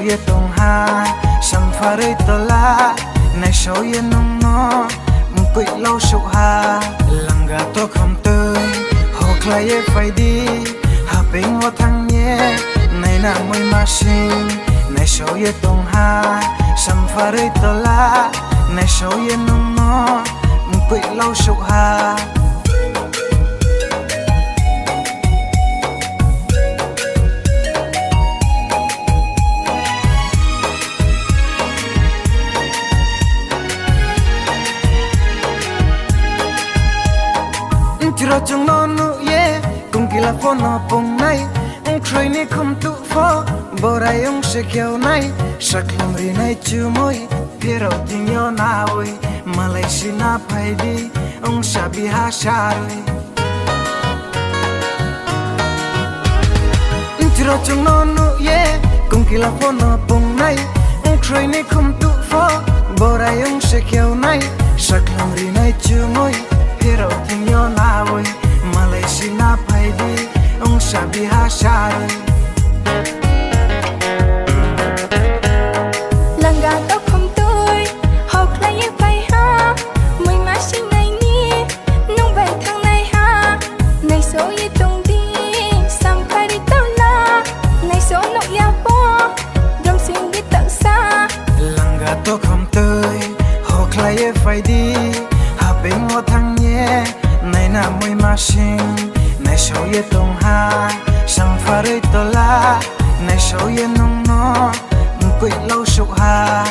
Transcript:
ye tong ha sam pha rơi to la này sầu ye nong no quỷ lâu sụp ha lăng gà to không tơi hồ khai ye phải đi hà bên ngõ thang nhé này na môi ma sinh này sầu ye tong ha sam pha rơi to la này sầu ye nong no quỷ lâu sụp ha chira chung no nu ye cùng kỳ là phone nó bông này ông khơi ni không tụ phô bờ rai ông sẽ kéo này sắc lòng ri này chưa môi phía đầu tình yêu na ơi Malaysia na phải đi ông sẽ bị ha xa rồi chira chung no nu ye cùng kỳ là phone nó bông này ông khơi ni không tụ phô bờ rai ông sẽ kéo này sắc lòng ri này chưa môi Hero tình yêu na ơi Malaysia na phải đi ông sẽ bị ha xa rồi lần gà tóc không tươi học lại như phải ha mình mà sinh này ni nông về thằng này ha này số như tung đi sam phải đi tao la này số nọ ya po dòng xin đi tận xa lần gà tóc không tươi học lại như phải đi bên ngõ thang nhé này na môi ma sinh này sầu ye tong ha sang pha rơi to la này sầu ye nong no quỷ lâu sụp ha